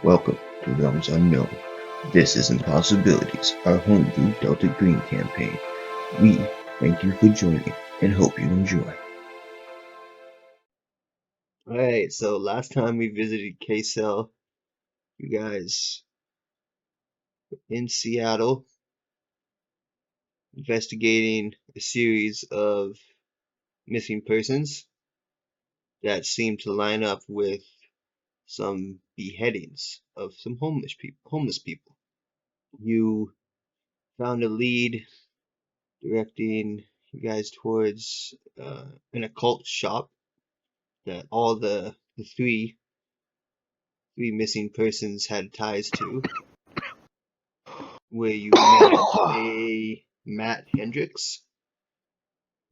Welcome to Realms Unknown. This is Impossibilities, our Home-brew Delta Green campaign. We thank you for joining and hope you enjoy. Alright, so last time we visited K-Cell, you guys were in Seattle investigating a series of missing persons that seemed to line up with some beheadings of some homeless people. You found a lead directing you guys towards an occult shop that all the three missing persons had ties to, where you met a Matt Hendricks,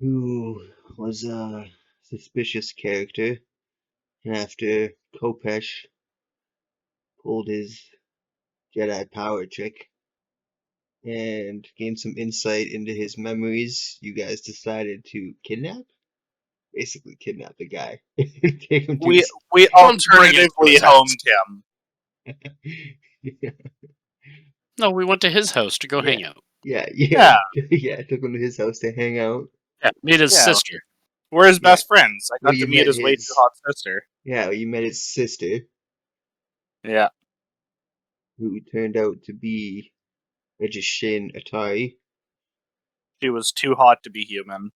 who was a suspicious character, and after Kopesh pulled his Jedi power trick and gained some insight into his memories, you guys decided to basically kidnap the guy. Take him to We alternatively homed him. Yeah. No, we went to his house to go hang out. Yeah. Took him to his house to hang out. Yeah, meet his sister. We're his best friends. I got Well, to meet his way too hot sister. Yeah, you met his sister, Yeah. who turned out to be Shin Atari. She was too hot to be human.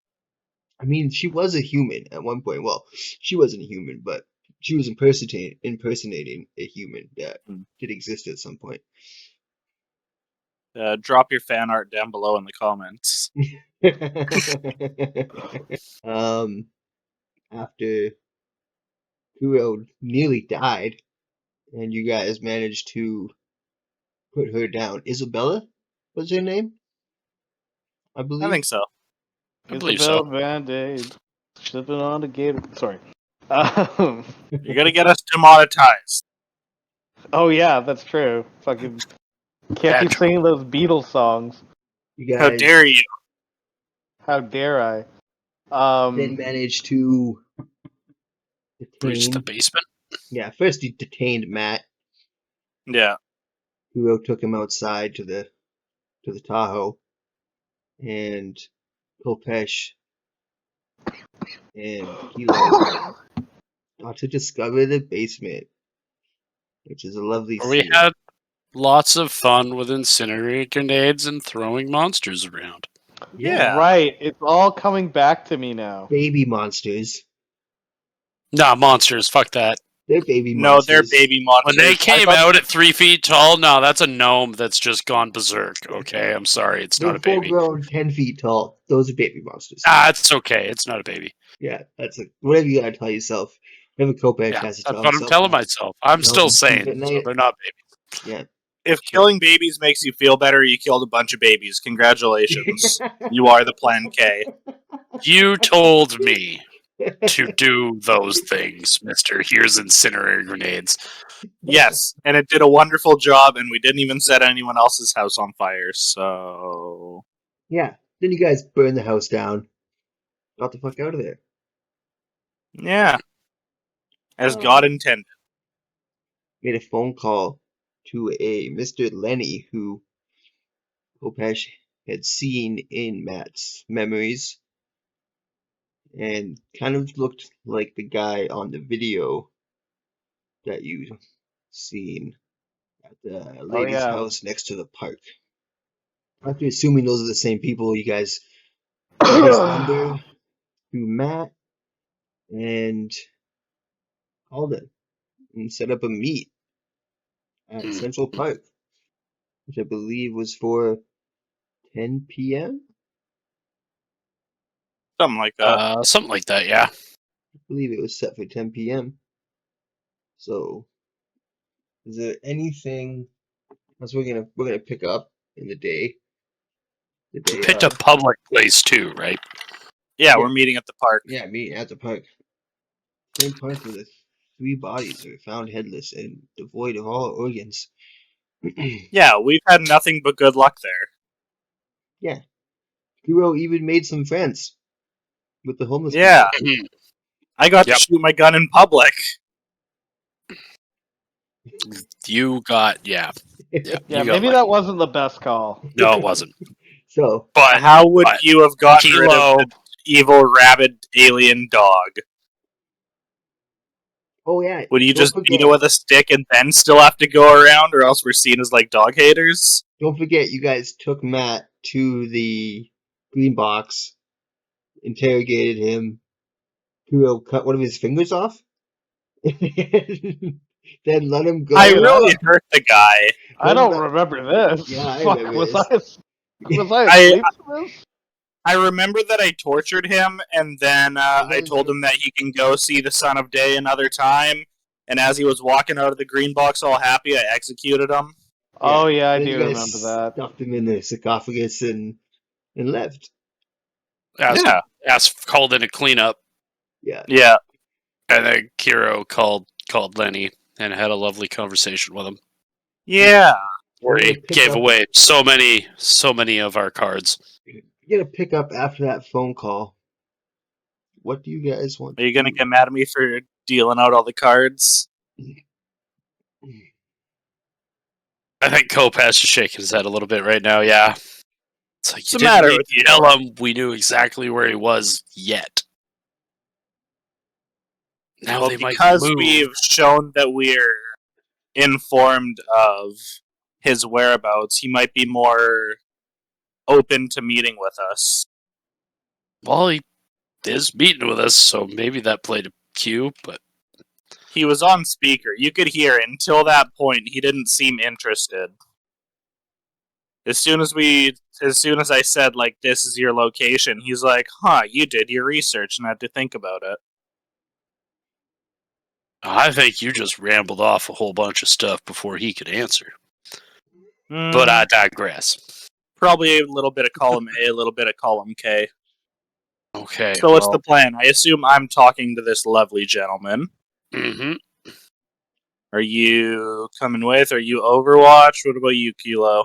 I mean, she was a human at one point. Well, she wasn't a human, but she was impersonating a human that did exist at some point. Drop your fan art down below in the comments. After Kuro nearly died, and you guys managed to put her down. Isabella was her name, I believe. I think so. I believe so. Band-Aid. Slipping on the gator. Sorry. You're gonna get us demonetized. Oh yeah, that's true. Fucking can't keep singing those Beatles songs. You guys, how dare you? How dare I? Then managed to breach the basement. Yeah, first he detained Matt. Yeah. Kuro took him outside to the Tahoe, and Kopesh and Kilo got to discover the basement, which is a lovely scene. We had lots of fun with incinerator grenades and throwing monsters around. Yeah. Right. It's all coming back to me now. Baby monsters. Nah, monsters. Fuck that. They're baby monsters. No, they're baby monsters. When they came out at 3 feet tall, no, that's a gnome that's just gone berserk. Okay, I'm sorry, it's not a baby. They're full-grown, 10 feet tall. Those are baby monsters. It's okay. It's not a baby. Yeah, that's whatever you gotta tell yourself. Whatever Kopesh has to tell himself. That's what I'm telling myself. I'm still saying, so they're not babies. Yeah. If killing babies makes you feel better, you killed a bunch of babies. Congratulations. You are the Plan K. You told me to do those things, mister. Here's incinerator grenades. Yes, and it did a wonderful job, and we didn't even set anyone else's house on fire, so... Yeah, then you guys burned the house down. Got the fuck out of there. Yeah. As God intended. Made a phone call to a Mr. Lenny, who Kopesh had seen in Matt's memories, and kind of looked like the guy on the video that you seen at the lady's house next to the park. After assuming those are the same people, you guys got his number through Matt and called him and set up a meet at Central Park, which I believe was for 10 p.m. Something like that. Something like that, yeah. I believe it was set for 10 p.m. So, is there anything else we're gonna pick up in the day? Picked a public place too, right? Yeah, we're meeting at the park. Yeah, meeting at the park. Same park where the 3 bodies were found headless and devoid of all organs. Yeah, we've had nothing but good luck there. Yeah. Kuro even made some friends with the homeless people. Mm-hmm. I got to shoot my gun in public. You got yeah. Yeah, You got maybe lucky. that wasn't the best call. No, it wasn't. So, But How would but you have gotten rid of Kilo, the evil rabid alien dog? oh yeah, Would you don't just beat forget, it with a stick and then still have to go around, or else we're seen as like dog haters? don't forget, you guys took Matt to the green box, interrogated him, Kuro cut one of his fingers off, then let him go. I Wait, really hurt the guy. I don't Remember- remember this. Yeah, I Fuck, remember was this. I I- asleep for this? I remember that I tortured him, and then I told him that he can go see the sun of day another time. And as he was walking out of the green box all happy, I executed him. Oh yeah, I Then do you guys remember that. stuffed him in the sarcophagus and left. asked called in a cleanup, Yeah. Yeah. and then Kiro called Lenny and had a lovely conversation with him, Yeah. where We're he gonna pick gave up- away so many of our cards. You gotta pick up after that phone call. What do you guys want? Are you going to get mad at me for dealing out all the cards? I think Kopash is shaking his head a little bit right now. Yeah, it's like What's you the didn't matter need with to you? tell him we knew exactly where he was yet. Now Well, they might because move. we've shown that we're informed of his whereabouts, he might be more open to meeting with us. Well, he is meeting with us, so maybe that played a cue. But He was on speaker. You could hear it. Until that point, he didn't seem interested. As soon as I said, like, this is your location, he's like, huh, you did your research and had to think about it. I think you just rambled off a whole bunch of stuff before he could answer. Hmm, But I digress. probably a little bit of column A, a little bit of column K. Okay. So what's the plan? I assume I'm talking to this lovely gentleman. Mm-hmm. Are you coming with? Are you Overwatch? What about you, Kilo?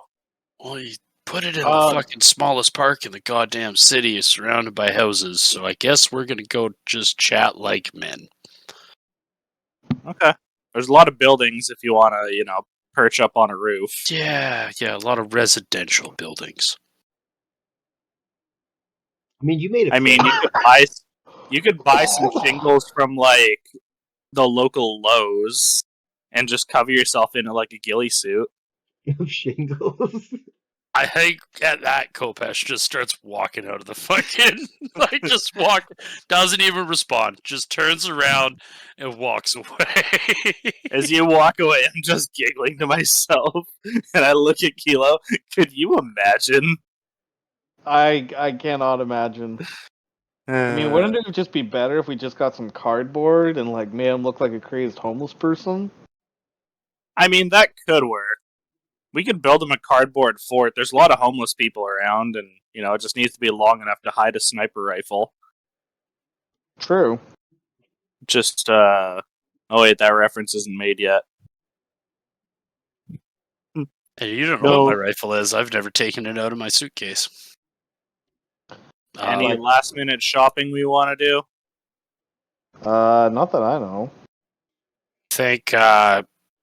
Well, you put it in the fucking smallest park in the goddamn city, surrounded by houses. So I guess we're gonna go just chat like men. Okay. There's a lot of buildings if you want to, perch up on a roof. Yeah, a lot of residential buildings. I mean, you made a I mean, you could buy some shingles from like the local Lowe's and just cover yourself in like a ghillie suit. shingles. I think at that Kopesh just starts walking out of the fucking doesn't even respond, just turns around and walks away. As you walk away, I'm just giggling to myself, and I look at Kilo. Could you imagine? I cannot imagine. I mean, wouldn't it just be better if we just got some cardboard and like made him look like a crazed homeless person? I mean, that could work. We could build him a cardboard fort. There's a lot of homeless people around, and it just needs to be long enough to hide a sniper rifle. True. Just oh wait, that reference isn't made yet. And you don't know what my rifle is. I've never taken it out of my suitcase. Any last minute shopping we want to do? Not that I know. I think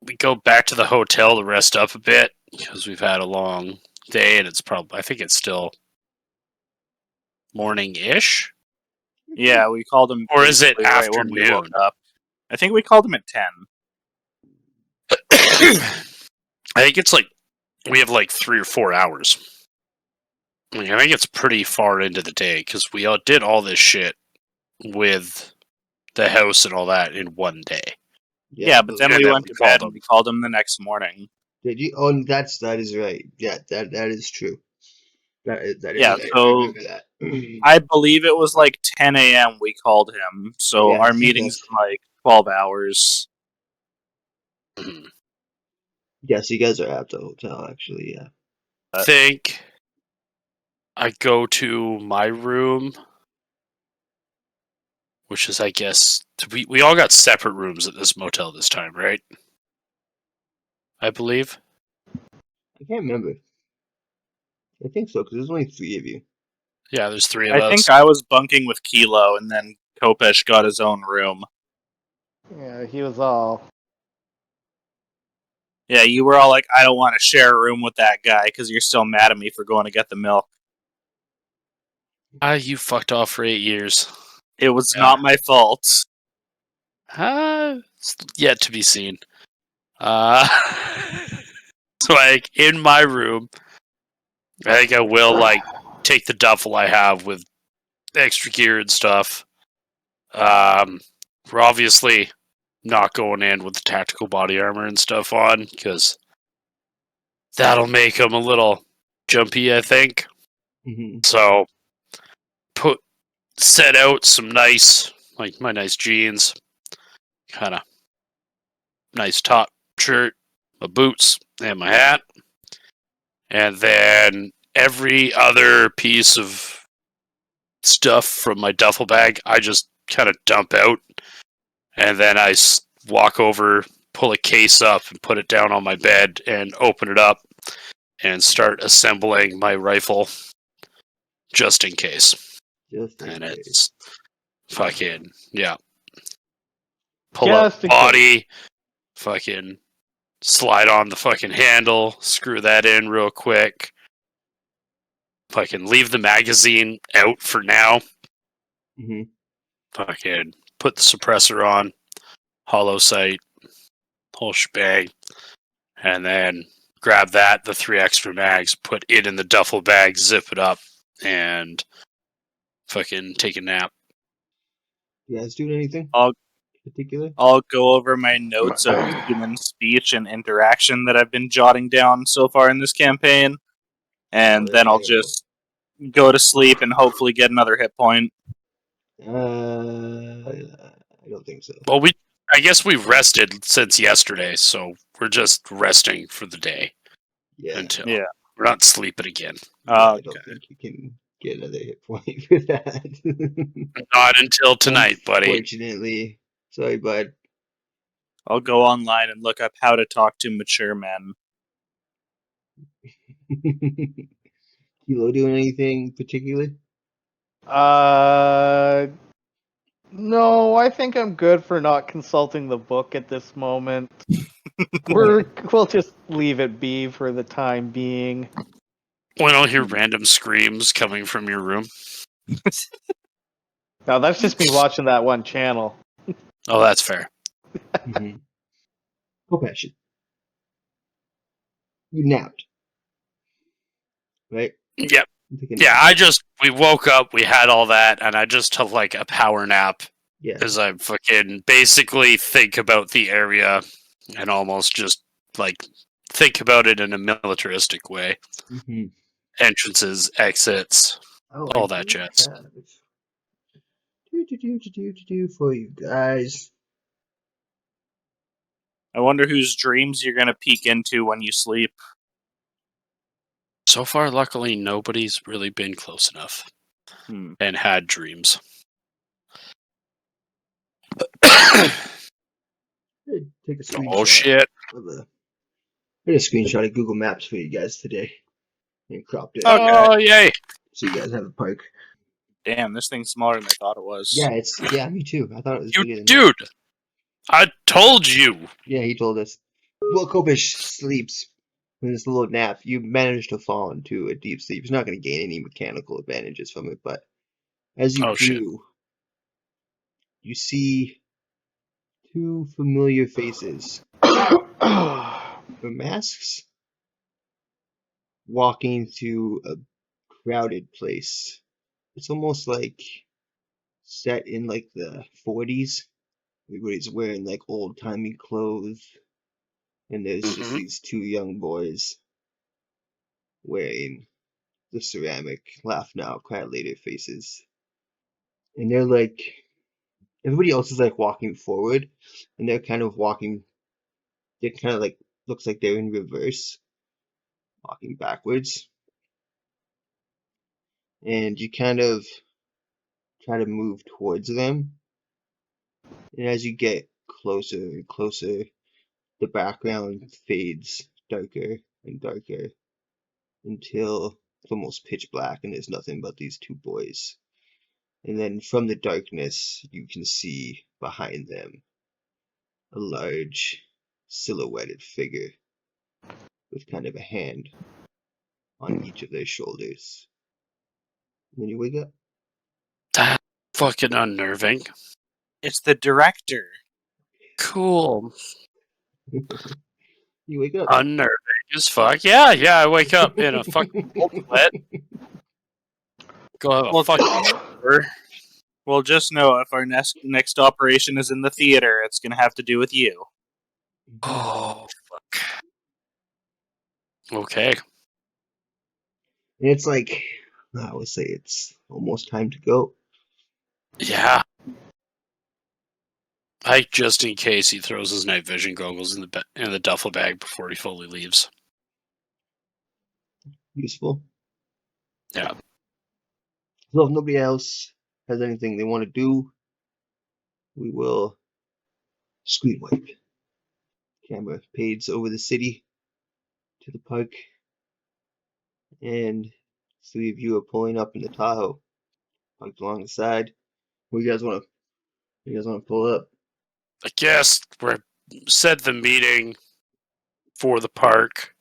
we go back to the hotel to rest up a bit because we've had a long day, and I think it's still morning-ish. Yeah, we called him. Or is it right when we woke afternoon? up. I think we called him at 10. I think it's like we have like 3 or 4 hours. I think it's pretty far into the day because we did all this shit with the house and all that in one day. Yeah, but then we went to bed and we called him the next morning. Did you? Oh, that is right. Yeah, that is true. That is Yeah, right. so- I remember that. I believe it was like 10 a.m. we called him. So Yeah, I our think meeting's that's- in like 12 hours. Yes, you guys are at the hotel, actually. Yeah. I think I go to my room, which is, I guess, we all got separate rooms at this motel this time, right? I believe. I can't remember. I think so because there's only 3 of you. Yeah, there's 3 of I us. think I was bunking with Kilo, and then Kopesh got his own room. Yeah, he was all. Yeah, you were all like, I don't want to share a room with that guy because you're still mad at me for going to get the milk. You fucked off for 8 years. It was Yeah. not my fault. It's yet to be seen. So, like, in my room, I think I will, like, take the duffel I have with extra gear and stuff. We're obviously not going in with the tactical body armor and stuff on, because that'll make them a little jumpy, I think. Mm-hmm. So, set out some nice, like, my nice jeans, kind of nice top shirt, my boots, and my hat. And then every other piece of stuff from my duffel bag, I just kind of dump out. And then I walk over, pull a case up, and put it down on my bed, and open it up, and start assembling my rifle, just in case. And it's fucking, yeah. Pull up body, fucking slide on the fucking handle, screw that in real quick. Fucking leave the magazine out for now. Mm-hmm. Fucking put the suppressor on, hollow sight, whole shebang, and then grab that, the 3 extra mags, put it in the duffel bag, zip it up, and fucking take a nap. You guys doing anything particular? I'll go over my notes of human speech and interaction that I've been jotting down so far in this campaign, and then I'll just go to sleep and hopefully get another hit point. I don't think so. Well, I guess we rested since yesterday, so we're just resting for the day. Yeah. Until Yeah. we're not sleeping again. I don't think you can get another hit point for that. Not until tonight, buddy. Fortunately. Sorry, bud. I'll go online and look up how to talk to mature men. Kilo doing anything particular? No, I think I'm good for not consulting the book at this moment. We'll just leave it be for the time being. We don't hear random screams coming from your room. Now that's just me watching that one channel. Oh, that's fair. Mm-hmm. Compassion. You napped. Right? Yep. Yeah, we woke up, we had all that, and I just took like a power nap. Yeah. Because I fucking basically think about the area and almost just like think about it in a militaristic way. Mm-hmm. Entrances, exits, all that jazz. Do for you guys. I wonder whose dreams you're gonna peek into when you sleep. So far, luckily, nobody's really been close enough and had dreams. Take a screenshot. Oh shit! I did a screenshot of Google Maps for you guys today and cropped it. Okay. Oh yay! So you guys have a park. Damn, this thing's smaller than I thought it was. Yeah, me too. I thought it was bigger than Dude, I told you. that. Yeah, he told us. Well, Kopish sleeps in this little nap. You managed to fall into a deep sleep. He's not going to gain any mechanical advantages from it, but as you do, you see 2 familiar faces. The masks walking through a crowded place. It's almost like set in like the 40s. Everybody's wearing like old-timey clothes. And there's just these 2 young boys wearing the ceramic laugh now, cry later faces. And they're like, everybody else is like walking forward, and they're kind of like, looks like they're in reverse, walking backwards. And you kind of try to move towards them. And as you get closer and closer, the background fades darker and darker until it's almost pitch black and there's nothing but these 2 boys. And then from the darkness, you can see behind them a large silhouetted figure with kind of a hand on each of their shoulders. And then you wake up. That's fucking unnerving. It's the director. Cool. You wake up. Unnerving as fuck. Yeah, I wake up in a fucking cold sweat. Go have a Well, fucking shower. Well, just know if our next operation is in the theater, it's gonna have to do with you. Oh, fuck. Okay. And it's like, I would say it's almost time to go. Yeah. Just in case he throws his night vision goggles in the duffel bag before he fully leaves. Useful. Yeah. So if nobody else has anything they want to do, we will screen wipe. Camera fades over the city to the park, and three of you are pulling up in the Tahoe, parked along the side. Where you guys want to pull up? I guess we're set the meeting for the park.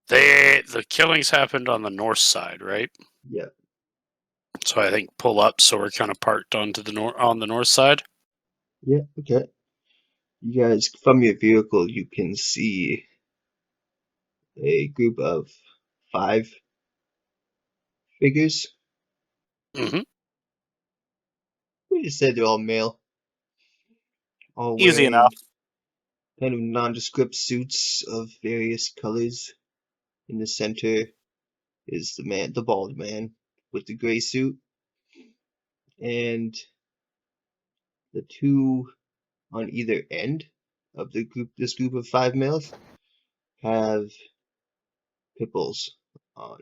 The killings happened on the north side, right? Yeah. So I think pull up, so we're kind of parked on the north side. Yeah. Okay. You guys, from your vehicle, you can see a group of 5 figures. Mm-hmm. We just said they're all male, all Easy wearing enough. kind of nondescript suits of various colors. In the center is the bald man with the gray suit, and the two on either end of this group of 5 males, have pit bulls on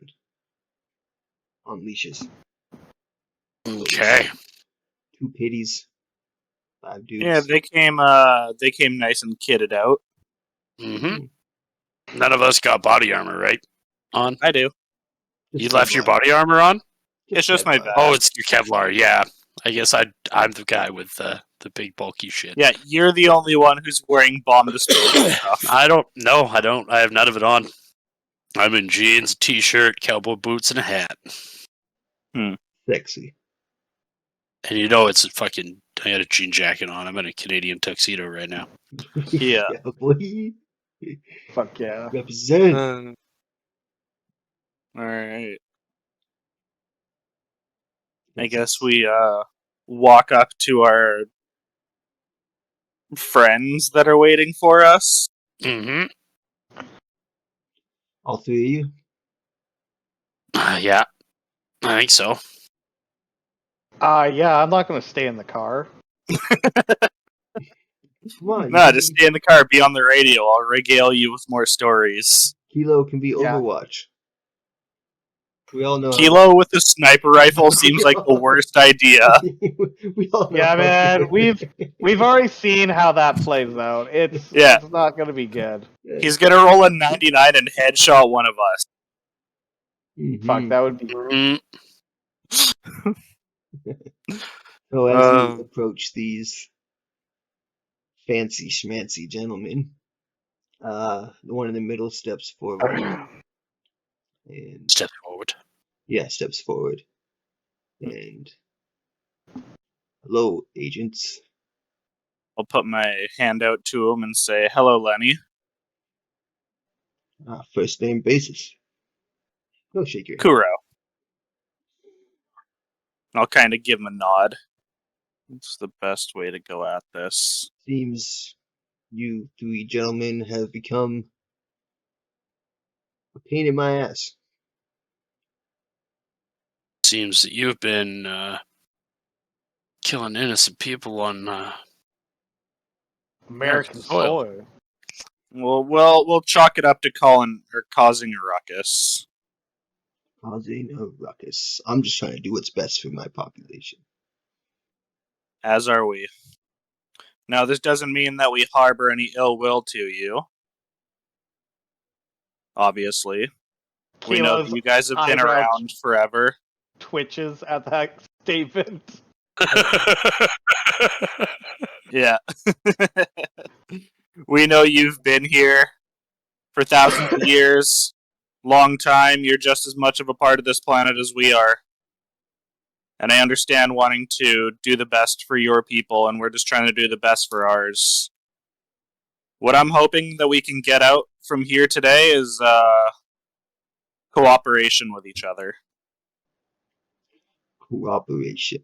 leashes. Okay. 2 pitties, 5 dudes. Yeah, they came nice and kitted out. Mm-hmm. None of us got body armor, right? On? I do. You left your body armor on? It's just my Kevlar. bag. Oh, it's your Kevlar. Yeah. I guess I'm the guy with the big bulky shit. Yeah, you're the only one who's wearing bomb disposal stuff. I don't. I have none of it on. I'm in jeans, t-shirt, cowboy boots, and a hat. Sexy. And you know it's a fucking... I got a jean jacket on. I'm in a Canadian tuxedo right now. Yeah. Yeah, boy. Fuck yeah. Represent. Alright. I guess we walk up to our friends that are waiting for us. Mm-hmm. All 3 of you? Yeah. I think so. Yeah, I'm not gonna stay in the car. Come on. Nah, just stay in the car, be on the radio. I'll regale you with more stories. Kilo can be Yeah. Overwatch. We all know. Kilo with a sniper rifle seems like the worst idea. We all know. Yeah, how man, good- we've already seen how that plays out. It's not gonna be good. He's gonna roll a 99 and headshot one of us. Fuck, that would be. Mm-hmm. So as you approach these fancy schmancy gentlemen, the one in the middle steps forward and Step forward. steps forward and, hello, agents. I'll put my hand out to him and say, "Hello, Lenny." First name basis. Go shake your hand. Kuro. I'll kind of give him a nod. It's the best way to go at this. Seems you 3 gentlemen have become a pain in my ass. Seems that you've been killing innocent people on American soil. soil. Well, we'll chalk it up to causing a ruckus. Causing a ruckus. I'm just trying to do what's best for my population. As are we. Now, this doesn't mean that we harbor any ill will to you. Obviously. We know that Kilo's you guys have been eyebrow around forever. Twitches at that statement. Yeah. We know you've been here For thousands of years, long time, you're just as much of a part of this planet as we are. And I understand wanting to do the best for your people, and we're just trying to do the best for ours. What I'm hoping that we can get out from here today is cooperation with each other. Cooperation.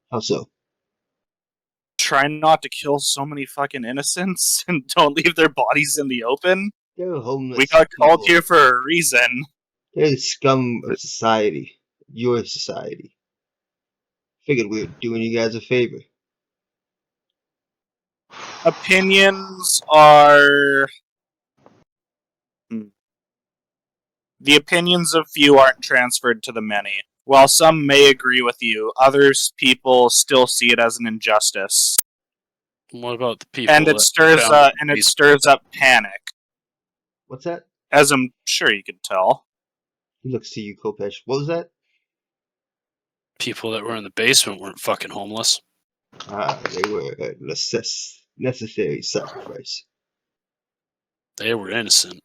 How so? Try not to kill so many fucking innocents and don't leave their bodies in the open. They're homeless. We got called people. here for a reason. They're the scum of society. Your society. Figured we were doing you guys a favor. Opinions are... The opinions of few aren't transferred to the many. While some may agree with you, others people still see it as an injustice. What about the people? And it stirs up panic, What's that? as I'm sure you could tell. He looks to you, Kopesh. What was that? People that were in the basement weren't fucking homeless. They were a necessary sacrifice. They were innocent.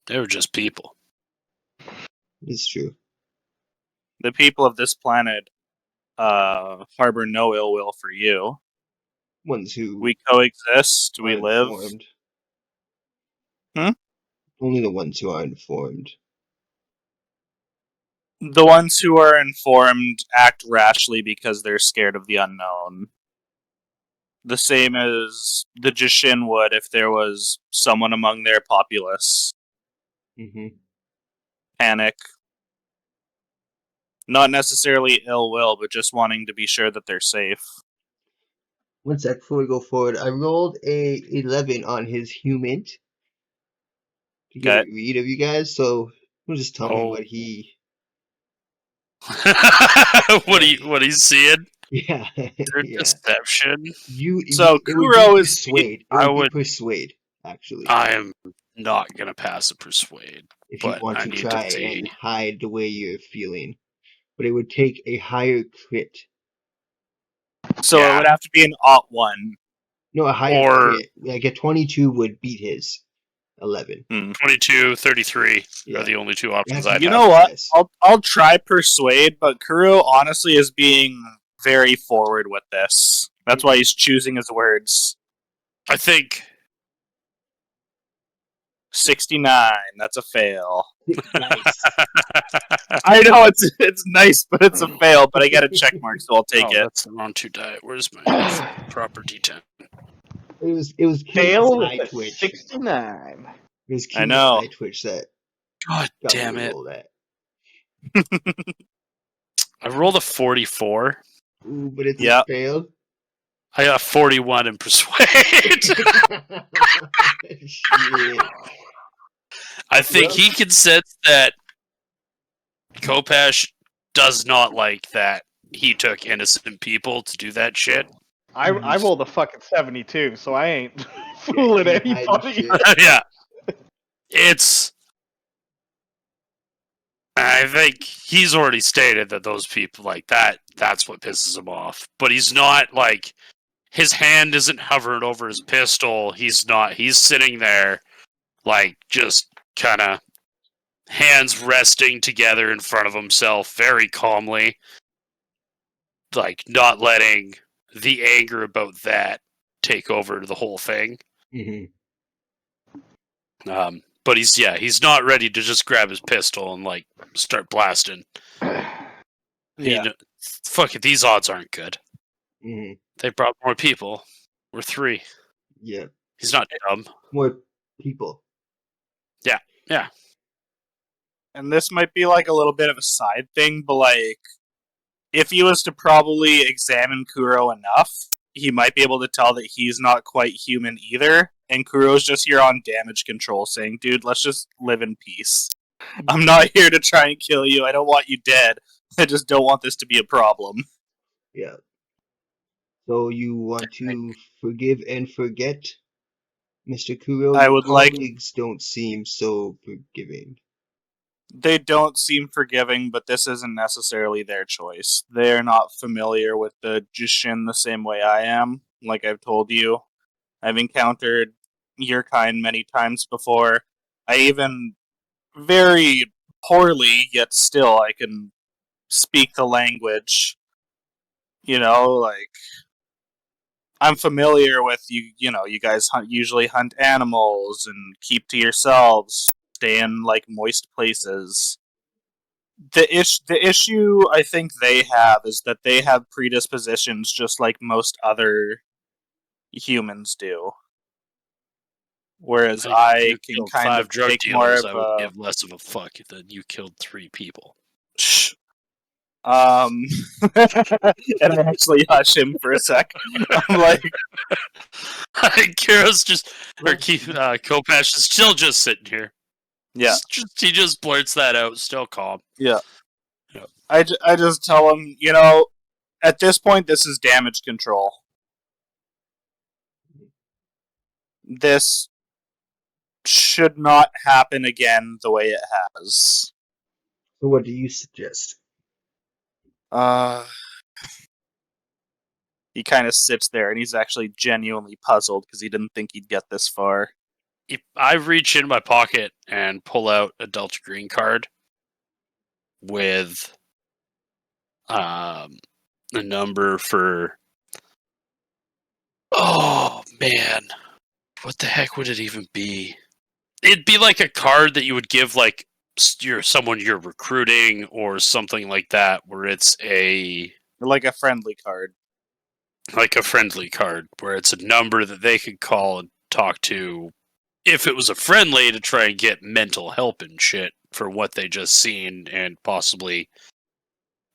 They were just people. It's true. The people of this planet harbor no ill will for you. Ones who We coexist, we are live. informed. Hmm? Only the ones who are informed. The ones who are informed act rashly because they're scared of the unknown. The same as the Jishin would if there was someone among their populace. Mm-hmm. Panic. Not necessarily ill will, but just wanting to be sure that they're safe. One sec before we go forward. I rolled a 11 on his human to get a read of you guys, so we'll just tell me what he... what he's seeing? Yeah. Yeah. Deception. Kuro is... Persuade. It would be persuade, actually. I am not going to pass a persuade. If you want to try and hide the way you're feeling. But it would take a higher crit. So it would have to be an ot 1. No, a higher crit. Like a 22 would beat his 11. 22, 33 are the only two options I have. You know what? I'll try persuade, but Kuro honestly is being very forward with this. That's why he's choosing his words. I think 69. That's a fail. Nice. I know it's nice, but it's a fail. But I get a check mark, so I'll take it. That's the wrong 2 die. Where's my proper D10? It was fail with with a 69. It was I know. Eye Twitch that. God damn it! That. I rolled a 44. Ooh, but it's a fail. I got 41 in persuade. Shit. I think he can sense that Kopesh does not like that he took innocent people to do that shit. I rolled a fucking 72, so I ain't fooling anybody. Yeah. I think he's already stated that those people like that's what pisses him off. But he's not like, his hand isn't hovering over his pistol. He's sitting there like just kind of hands resting together in front of himself very calmly. Like not letting the anger about that take over the whole thing. Mm-hmm. But he's not ready to just grab his pistol and like start blasting. Fuck it, these odds aren't good. Mm-hmm. They brought more people. We're 3. Yeah. He's not dumb. More people. Yeah. And this might be like a little bit of a side thing, but like, if he was to probably examine Kuro enough, he might be able to tell that he's not quite human either. And Kuro's just here on damage control saying, dude, let's just live in peace. I'm not here to try and kill you. I don't want you dead. I just don't want this to be a problem. Yeah. So you want to forgive and forget, Mr. Kuro? I would like... colleagues don't seem so forgiving. They don't seem forgiving, but this isn't necessarily their choice. They're not familiar with the Jushin the same way I am, like I've told you. I've encountered your kind many times before. I even very poorly, yet still I can speak the language. You know, like I'm familiar with you. You know, you guys usually hunt animals and keep to yourselves, stay in like moist places. The issue I think they have is that they have predispositions just like most other humans do. Whereas If I you can killed kind 5 of drug take more dealers, of I would a give less of a fuck than you killed 3 people. and I actually hush him for a sec. I'm like, Kira's just, or Keith, Kopesh is still just sitting here. yeah, He just blurts that out, still calm. yeah. Yeah. I just tell him, you know, at this point, this is damage control. This should not happen again the way it has. So what do you suggest? He kind of sits there and he's actually genuinely puzzled because he didn't think he'd get this far. If I reach in my pocket and pull out a Delta Green card with a number for. Oh man, what the heck would it even be? It'd be like a card that you would give like someone you're recruiting or something like that, where it's Like a friendly card. like a friendly card, where it's a number that they could call and talk to if it was a friendly to try and get mental help and shit for what they just seen and possibly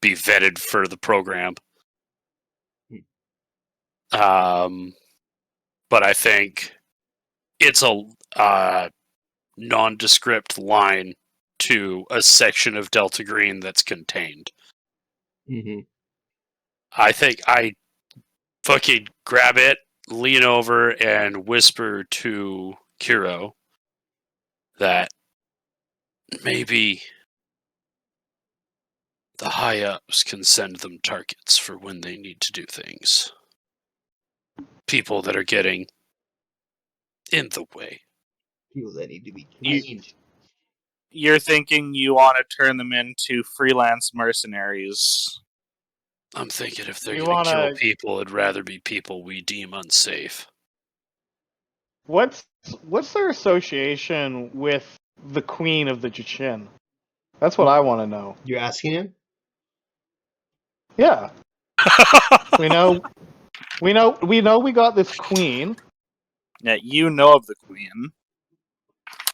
be vetted for the program. But I think it's a nondescript line to a section of Delta Green that's contained. Mm-hmm. I think I fucking grab it, lean over, and whisper to Kiro that maybe the high-ups can send them targets for when they need to do things. People that are getting in the way. People that need to be You- caned. You're thinking you want to turn them into freelance mercenaries. I'm thinking if they're You going to kill wanna- people, it'd rather be people we deem unsafe. What's their association with the Queen of the Jachin? That's what I want to know. You're asking him? Yeah, we know we got this queen. Yeah, you know of the queen.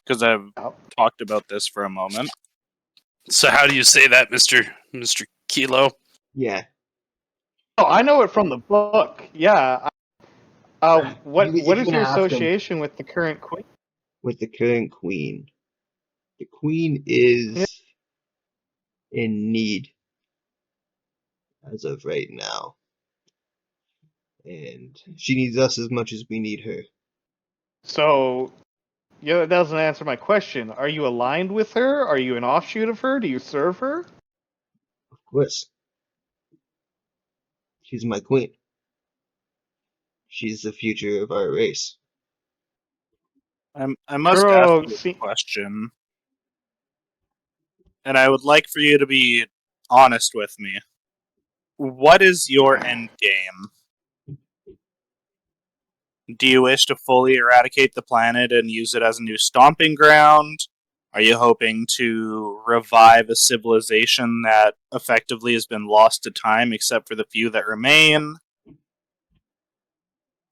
Because I've Yep. talked about this for a moment. So how do you say that, Mr. Kilo? Yeah. Oh, I know it from the book. Yeah. What If you're is gonna your ask him- association with the current queen? With the current queen. The queen is in need as of right now. And she needs us as much as we need her. So, yeah, that doesn't answer my question. Are you aligned with her? Are you an offshoot of her? Do you serve her? Of course. She's my queen. She's the future of our race. I must Kuro, ask you a question. And I would like for you to be honest with me. What is your end game? Do you wish to fully eradicate the planet and use it as a new stomping ground? Are you hoping to revive a civilization that effectively has been lost to time except for the few that remain?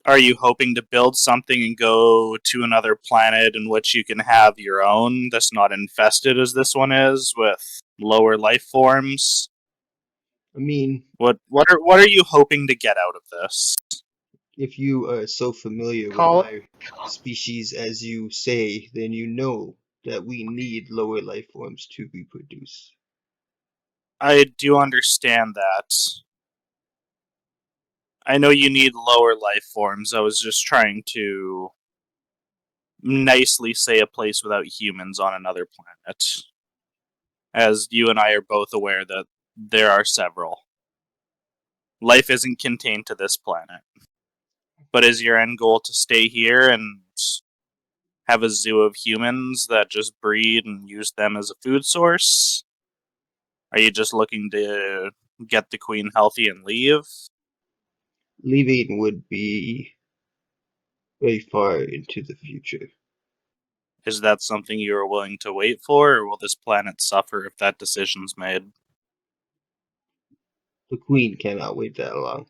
Are you hoping to build something and go to another planet in which you can have your own that's not infested as this one is with lower life forms? I mean, What are you hoping to get out of this? if you are so familiar with Call- my species as you say, then you know that we need lower life forms to reproduce. I do understand that. I know you need lower life forms. I was just trying to nicely say a place without humans on another planet. As you and I are both aware that there are several. Life isn't contained to this planet. But is your end goal to stay here and have a zoo of humans that just breed and use them as a food source? Are you just looking to get the queen healthy and leave? Leaving would be very far into the future. Is that something you are willing to wait for, or will this planet suffer if that decision's made? The queen cannot wait that long.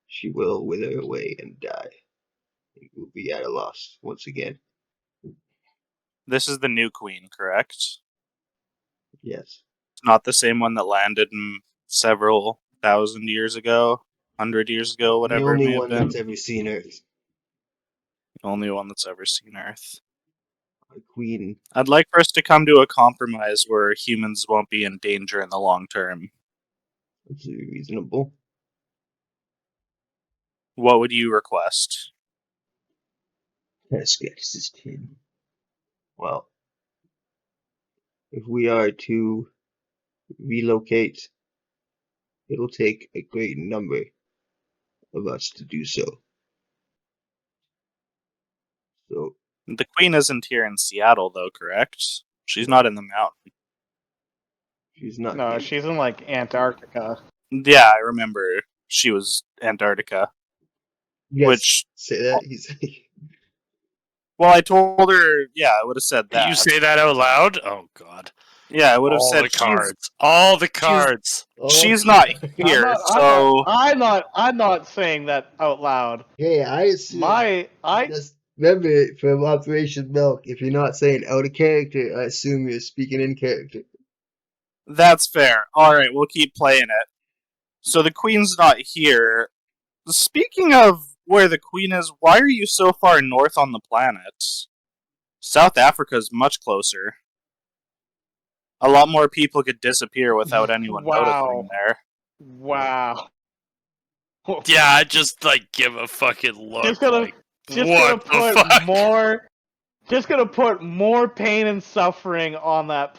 She will wither away and die. It will be at a loss once again. This is the new queen, correct? Yes. It's not the same one that landed several thousand years ago, 100 years ago, The whatever it only may have one been. that's ever seen Earth. The only one that's ever seen Earth. Our queen. I'd like for us to come to a compromise where humans won't be in danger in the long term. That's reasonable. What would you request? Sketches 10. Well, if we are to relocate, it'll take a great number of us to do so. So, The queen isn't here in Seattle, though, correct? She's not in the mountain. she's not No, here. she's in like Antarctica. Yeah, I remember she was Antarctica. You guys Which, say that? He's like, well, I told her, yeah, I would have said that. You say that out loud? Oh god. Yeah, I would have All said the cards. All the cards. she's not okay. here, so I'm not saying that out loud. Hey, I assume. Just remember from Operation Milk, if you're not saying out of character, I assume you're speaking in character. that's fair. Alright, we'll keep playing it. So the queen's not here. Speaking of where the queen is, why are you so far north on the planet? South Africa's much closer. A lot more people could disappear without anyone noticing there. Wow. Yeah, I just like give a fucking look. Just gonna what the put fuck? more. Just gonna put more pain and suffering on that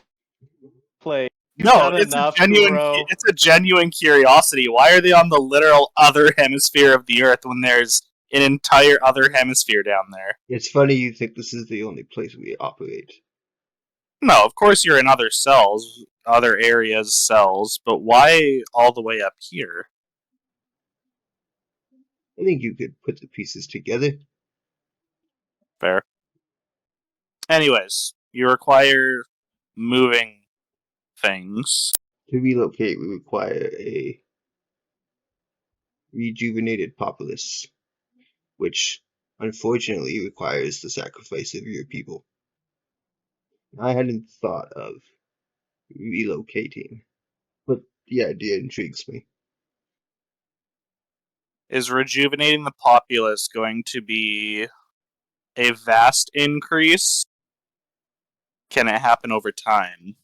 place. You've No, done it's enough, it's a genuine curiosity. Why are they on the literal other hemisphere of the Earth when there's an entire other hemisphere down there? It's funny you think this is the only place we operate. No, of course you're in other cells, other areas, cells, but why all the way up here? I think you could put the pieces together. Fair. Anyways, you require moving things. To relocate, we require a rejuvenated populace, which unfortunately requires the sacrifice of your people. I hadn't thought of relocating, but the idea intrigues me. Is rejuvenating the populace going to be a vast increase? Can it happen over time?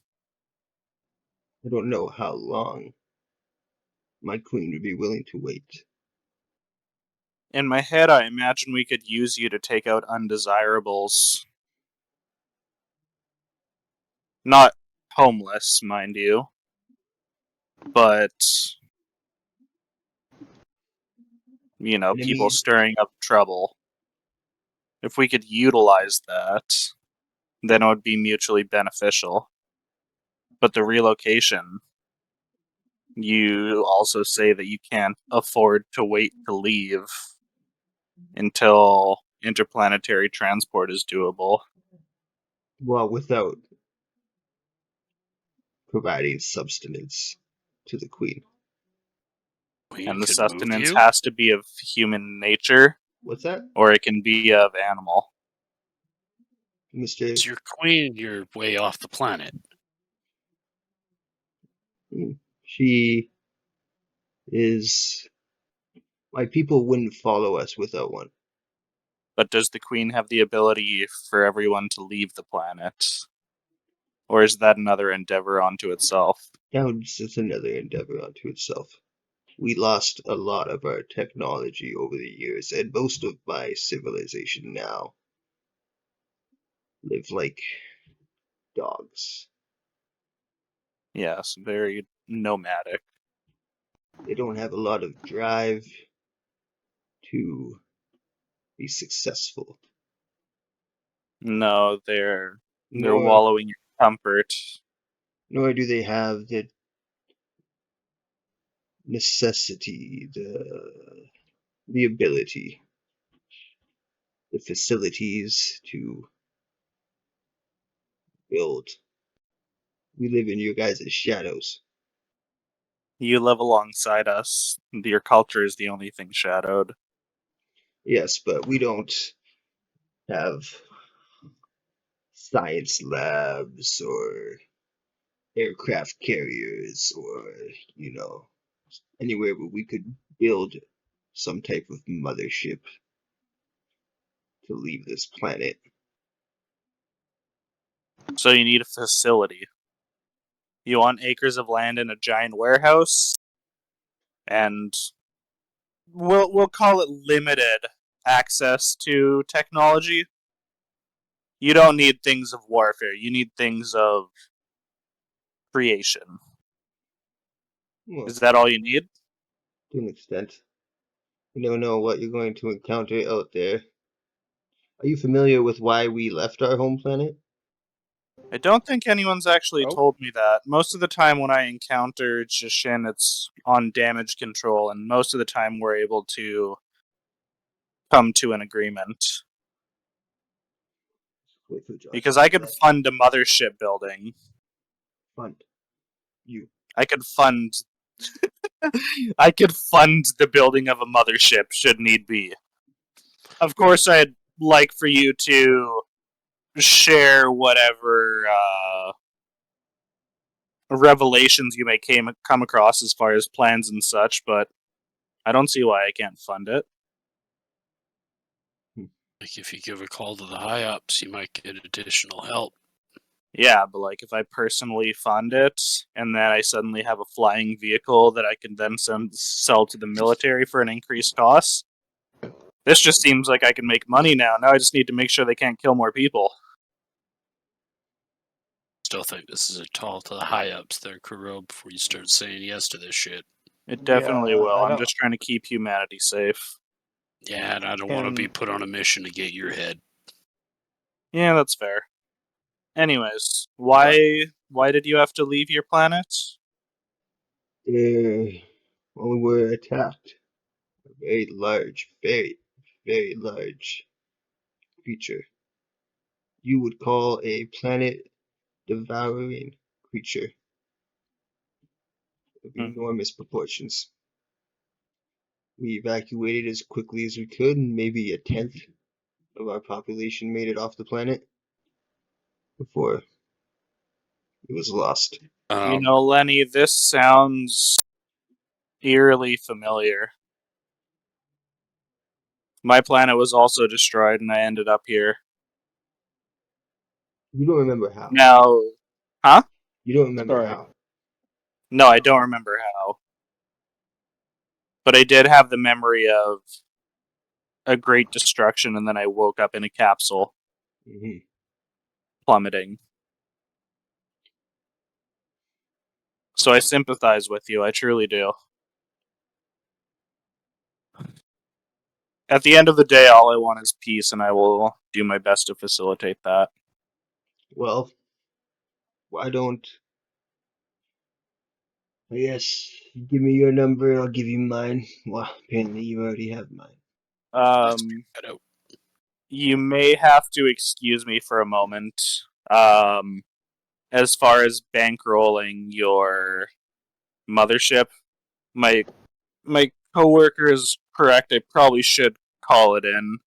I don't know how long my queen would be willing to wait. In my head, I imagine we could use you to take out undesirables. Not homeless, mind you, but, you know, people Enemies, stirring up trouble. If we could utilize that, then it would be mutually beneficial. But the relocation, you also say that you can't afford to wait to leave until interplanetary transport is doable. well, without providing substance to the queen. We And the could move sustenance you? has to be of human nature, What's that, or it can be of animal. Mr.? It's your queen, you're way off the planet. She is. My people wouldn't follow us without one. But does the queen have the ability for everyone to leave the planet? Or is that another endeavor unto itself? That's just another endeavor unto itself. We lost a lot of our technology over the years, and most of my civilization now live like dogs. Yes, very nomadic. They don't have a lot of drive to be successful. No, they're Nor, wallowing in comfort. nor do they have the necessity, the ability, the facilities to build. We live in your guys' shadows. You live alongside us. Your culture is the only thing shadowed. Yes, but we don't have science labs or aircraft carriers or, anywhere where we could build some type of mothership to leave this planet. So you need a facility. You want acres of land in a giant warehouse, and we'll call it limited access to technology. You don't need things of warfare. You need things of creation. Well, Is that all you need? to an extent. You never know what you're going to encounter out there. Are you familiar with why we left our home planet? I don't think anyone's actually Nope. told me that. Most of the time when I encounter Jishin, it's on damage control, and most of the time we're able to come to an agreement. Wait for Josh. Because I could fund a mothership building. Fund. You. I could fund I could fund the building of a mothership should need be. Of course, I'd like for you to share whatever revelations you may come across as far as plans and such, but I don't see why I can't fund it. Like if you give a call to the high ups, you might get additional help. Yeah, but like if I personally fund it and then I suddenly have a flying vehicle that I can then sell to the military for an increased cost, this just seems like I can make money now. Now I just need to make sure they can't kill more people. Still think this is a call to the high ups there, Kuro, before you start saying yes to this shit. It definitely Yeah, will. I I'm don't- just trying to keep humanity safe. Yeah, and I don't want to be And- put on a mission to get your head. Yeah, that's fair. Anyways, why did you have to leave your planet? When we were attacked, a very large, very, very large creature. You would call a planet-devouring creature of enormous proportions. We evacuated as quickly as we could, and maybe a tenth of our population made it off the planet before it was lost. You know, Lenny, this sounds eerily familiar. My planet was also destroyed, and I ended up here. You don't remember how. Now, You don't remember Sorry. how. no, I don't remember how. But I did have the memory of a great destruction, and then I woke up in a capsule, plummeting. So I sympathize with you, I truly do. At the end of the day, all I want is peace, and I will do my best to facilitate that. Well, why don't... I guess, give me your number, I'll give you mine. Well, apparently you already have mine. You may have to excuse me for a moment. As far as bankrolling your mothership, my coworker is correct. I probably should call it in.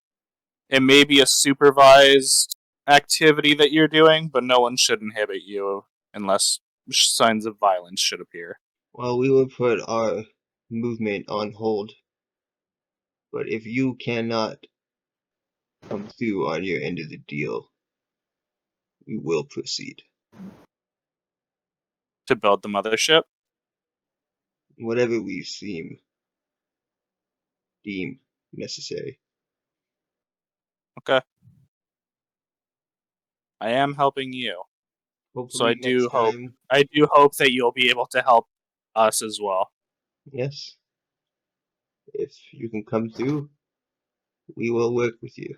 It may be a supervised activity that you're doing, but no one should inhibit you unless signs of violence should appear. Well, we will put our movement on hold. But if you cannot come through on your end of the deal, we will proceed. To build the mothership? Whatever we deem necessary. Okay. I am helping you. Hopefully So I do hope time, that you'll be able to help us as well. yes. If you can come through, We will work with you.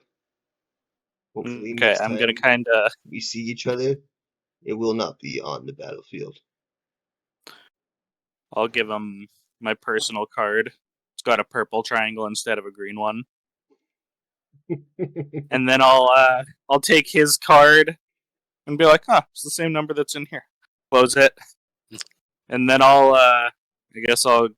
Hopefully Okay, next I'm gonna time kind of. we see each other, it will not be on the battlefield. I'll give him my personal card. It's got a purple triangle instead of a green one. And then I'll take his card and be like, huh, it's the same number that's in here. Close it. And then I guess I'll.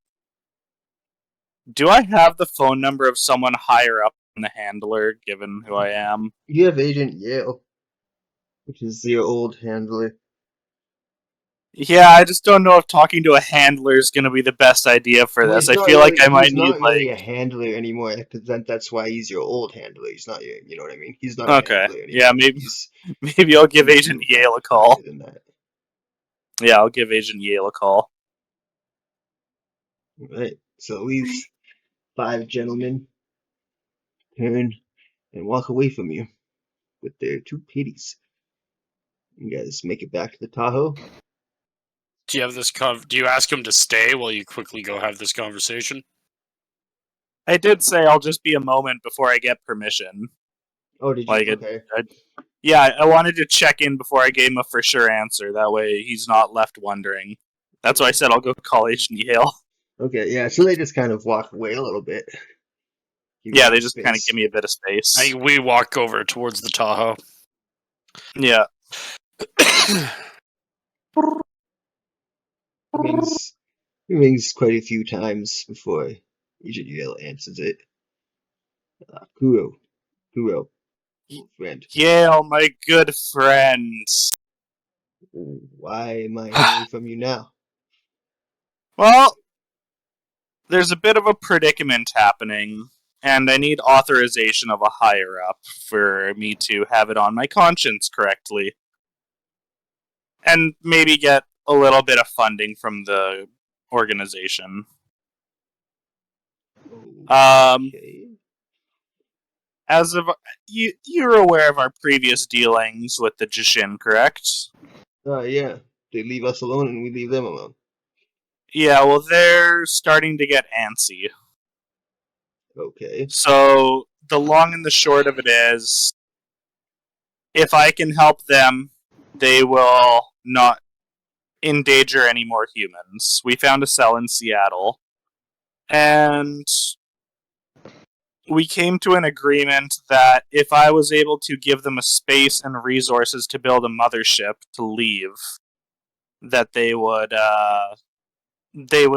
Do I have the phone number of someone higher up in the handler, given who I am? You have Agent Yale, which is your old handler. Yeah, I just don't know if talking to a handler is going to be the best idea for Well, this. I feel like I might he's need, not like... really a handler anymore, because that's why he's your old handler. He's not your, you know what I mean? He's not a Okay, handler anymore. yeah, maybe I'll give Agent Yale a call. Higher than that. Yeah, I'll give Agent Yale a call. Right. So these 5 gentlemen turn and walk away from you with their 2 pitties. You guys make it back to the Tahoe. Do you have this? Do you ask him to stay while you quickly go have this conversation? I did say I'll just be a moment before I get permission. Oh, did you? Like, okay. Yeah, I wanted to check in before I gave him a for sure answer. That way he's not left wondering. That's why I said I'll go call Agent Yale. Okay, yeah, so they just kind of walk away a little bit. Yeah, they just kind of give me a bit of space. We walk over towards the Tahoe. Yeah. It rings quite a few times before Agent Yale answers it. Kuro, friend. Yale, my good friend. Why am I hearing from you now? Well, there's a bit of a predicament happening, and I need authorization of a higher up for me to have it on my conscience correctly. And maybe get a little bit of funding from the organization. Okay. As of you're aware of our previous dealings with the Jishin, correct? Yeah. They leave us alone and we leave them alone. Yeah, well, they're starting to get antsy. Okay. So, the long and the short of it is, if I can help them, they will not endanger any more humans. We found a cell in Seattle, and we came to an agreement that if I was able to give them a space and resources to build a mothership to leave, that they would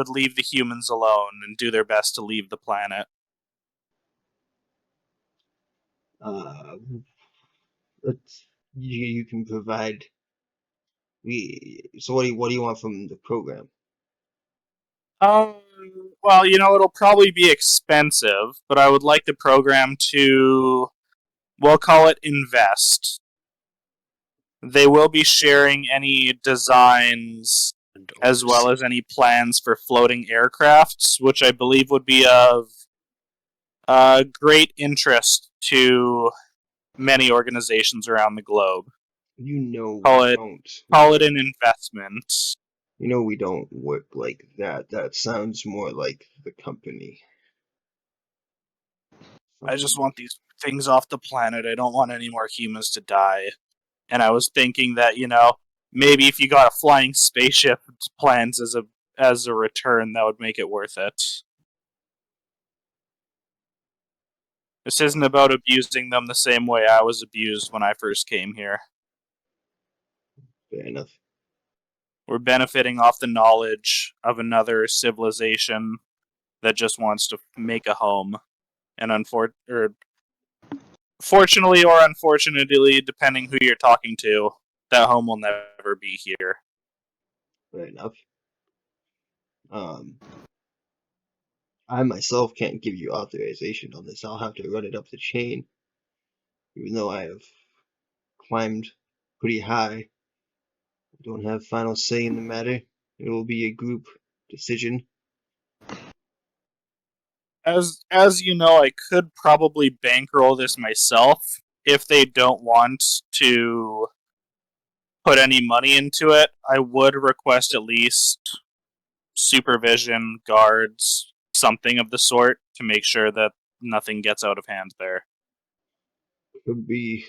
leave the humans alone and do their best to leave the planet. You can provide. So what do you want from the program? Well, it'll probably be expensive, but I would like the program to, we'll call it invest. They will be sharing any designs as well as any plans for floating aircrafts, which I believe would be of great interest to many organizations around the globe. Call it an investment. We don't work like that. That sounds more like the company. I just want these things off the planet. I don't want any more humans to die. And I was thinking that, maybe if you got a flying spaceship plans as a return, that would make it worth it. This isn't about abusing them the same way I was abused when I first came here. Fair enough. We're benefiting off the knowledge of another civilization that just wants to make a home. And fortunately or unfortunately, depending who you're talking to, that home will never be here. Fair enough. I myself can't give you authorization on this. I'll have to run it up the chain. Even though I have climbed pretty high, I don't have final say in the matter. It will be a group decision. As you know, I could probably bankroll this myself if they don't want to put any money into it. I would request at least supervision, guards, something of the sort to make sure that nothing gets out of hand there. Could be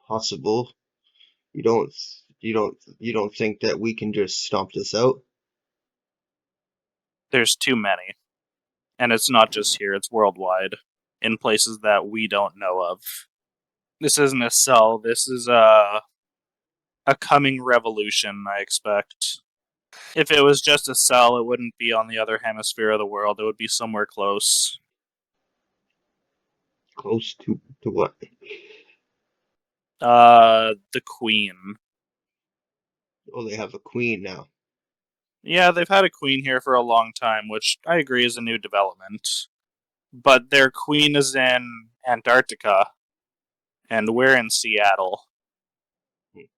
possible. You don't think that we can just stomp this out? There's too many. And it's not just here, it's worldwide. In places that we don't know of. This isn't a cell, this is a coming revolution, I expect. If it was just a cell, it wouldn't be on the other hemisphere of the world. It would be somewhere close. Close to what? The Queen. Oh, they have a queen now. Yeah, they've had a queen here for a long time, which I agree is a new development. But their queen is in Antarctica, and we're in Seattle.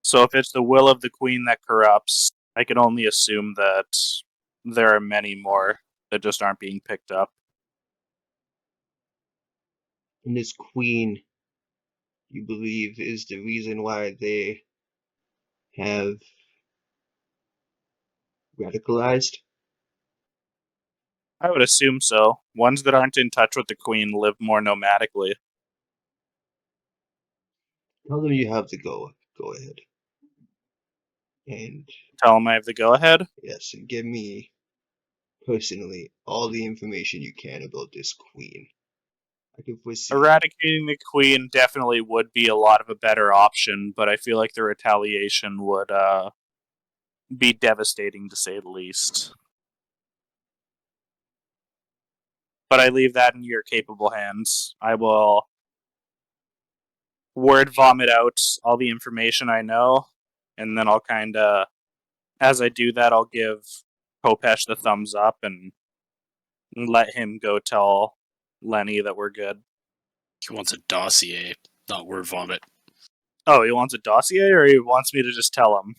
So if it's the will of the queen that corrupts, I can only assume that there are many more that just aren't being picked up. And this queen, you believe, is the reason why they have radicalized? I would assume so. Ones that aren't in touch with the queen live more nomadically. Tell them you have the go ahead. And Tell them I have the go-ahead. yes, and give me personally all the information you can about this queen. I can foresee. Eradicating the queen definitely would be a lot of a better option, but I feel like the retaliation would be devastating to say the least. But I leave that in your capable hands. I will word vomit out all the information I know, and then I'll kind of, as I do that, I'll give Kopesh the thumbs up and let him go tell Lenny that we're good. He wants a dossier, not word vomit. Oh, he wants a dossier, or he wants me to just tell him?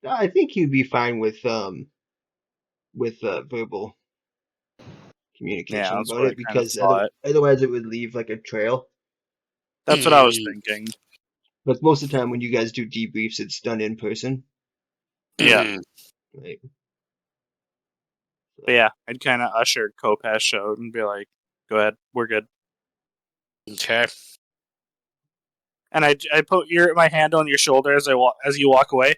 I think you'd be fine with verbal communication that's about what I it, kind of because thought. otherwise it would leave like a trail. That's what I was thinking. But most of the time when you guys do debriefs, it's done in person. Yeah. Right. But yeah, I'd kind of usher Kopesh out and be like, go ahead, we're good. Okay. And I put my hand on your shoulder as as you walk away.